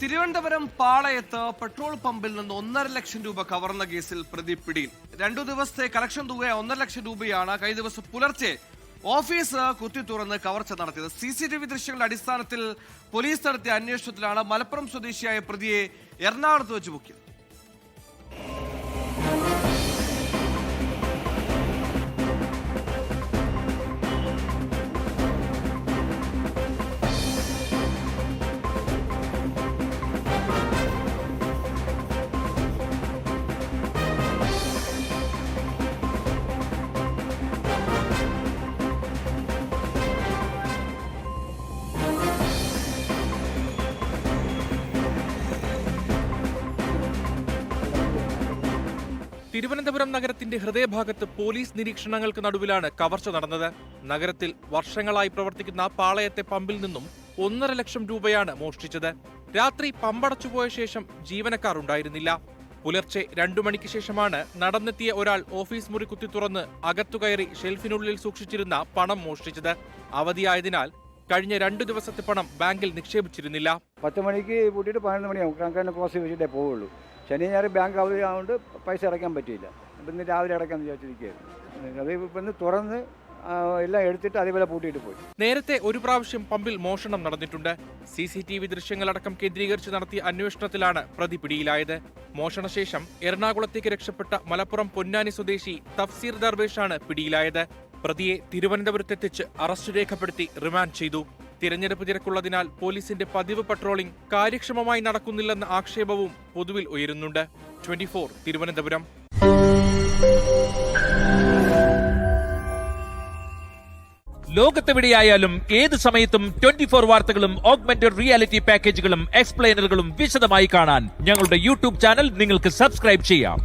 Thiruvananthapuram പാളയത്ത് petrol പമ്പിൽ നിന്ന് 1.5 ലക്ഷം രൂപ കവർന്ന കേസിൽ പ്രതി പിടിയിൽ. 2 ദിവസത്തെ കളക്ഷൻ തുക 1.5 ലക്ഷം രൂപയാണ് കഴിഞ്ഞ ദിവസം പുലർച്ചെ ഓഫീസ് കുത്തി തുറന്ന് കവർച്ച നടത്തിയത്. CCTV ദൃശ്യങ്ങളുടെ അടിസ്ഥാനത്തിൽ പോലീസ് നടത്തിയ അന്വേഷണത്തിലാണ് മലപ്പുറം സ്വദേശിയായ പ്രതിയെ എറണാകുളത്ത് വെച്ച് പൊക്കിയത്. തിരുവനന്തപുരം നഗരത്തിന്റെ ഹൃദയഭാഗത്ത് പോലീസ് നിരീക്ഷണങ്ങൾക്ക് നടുവിലാണ് കവർച്ച നടന്നത്. നഗരത്തിൽ വർഷങ്ങളായി പ്രവർത്തിക്കുന്ന പാളയത്തെ പമ്പിൽ നിന്നും 1.5 ലക്ഷം രൂപയാണ് മോഷ്ടിച്ചത്. രാത്രി പമ്പടച്ചുപോയ ശേഷം ജീവനക്കാർ ഉണ്ടായിരുന്നില്ല. പുലർച്ചെ 2 മണിക്ക് ശേഷമാണ് നടന്നെത്തിയ ഒരാൾ ഓഫീസ് മുറി കുത്തി തുറന്ന് അകത്തുകയറി ഷെൽഫിനുള്ളിൽ സൂക്ഷിച്ചിരുന്ന പണം മോഷ്ടിച്ചത്. അവധിയായതിനാൽ കഴിഞ്ഞ 2 ദിവസത്തെ പണം ബാങ്കിൽ നിക്ഷേപിച്ചിരുന്നില്ല. 10 മണിക്ക് പൂട്ടിയിട്ട് 11 മണിയാവും കണക്കാരനെ ക്ലോസ് വെച്ചിട്ടേ പോവുള്ളൂ. ശനി ഞായർ ബാങ്ക് അവധി ആയതുകൊണ്ട് പൈസ അടയ്ക്കാൻ പറ്റിയില്ല. അപ്പം ഇന്ന് രാവിലെ അടയ്ക്കാമെന്ന് വിചാരിച്ചിരിക്കുകയായിരുന്നു. അത് ഇപ്പം ഇന്ന് തുറന്ന് എല്ലാം എടുത്തിട്ട് അതേപോലെ പൂട്ടിയിട്ട് പോയി. നേരത്തെ ഒരു പ്രാവശ്യം പമ്പിൽ മോഷണം നടന്നിട്ടുണ്ട്. CCTV ദൃശ്യങ്ങളടക്കം കേന്ദ്രീകരിച്ച് നടത്തിയ അന്വേഷണത്തിലാണ് പ്രതി പിടിയിലായത്. മോഷണശേഷം എറണാകുളത്തേക്ക് രക്ഷപ്പെട്ട മലപ്പുറം പൊന്നാനി സ്വദേശി തഫ്സീർ ദർവേഷാണ് പിടിയിലായത്. പ്രതിയെ തിരുവനന്തപുരത്തെത്തിച്ച് അറസ്റ്റ് രേഖപ്പെടുത്തി റിമാൻഡ് ചെയ്തു. തിരഞ്ഞെടുപ്പ് തിരക്കുള്ളതിനാൽ പോലീസിന്റെ പതിവ് പട്രോളിംഗ് കാര്യക്ഷമമായി നടക്കുന്നില്ലെന്ന ആക്ഷേപവും പൊതുവിൽ ഉയരുന്നുണ്ട്. 24 തിരുവനന്തപുരം. ലോകത്തെവിടെയായാലും ഏത് സമയത്തും 24 വാർത്തകളും ഓഗ്മെന്റഡ് റിയാലിറ്റി പാക്കേജുകളും എക്സ്പ്ലെയിനറുകളും വിശദമായി കാണാൻ ഞങ്ങളുടെ YouTube ചാനൽ നിങ്ങൾക്ക് സബ്സ്ക്രൈബ് ചെയ്യാം.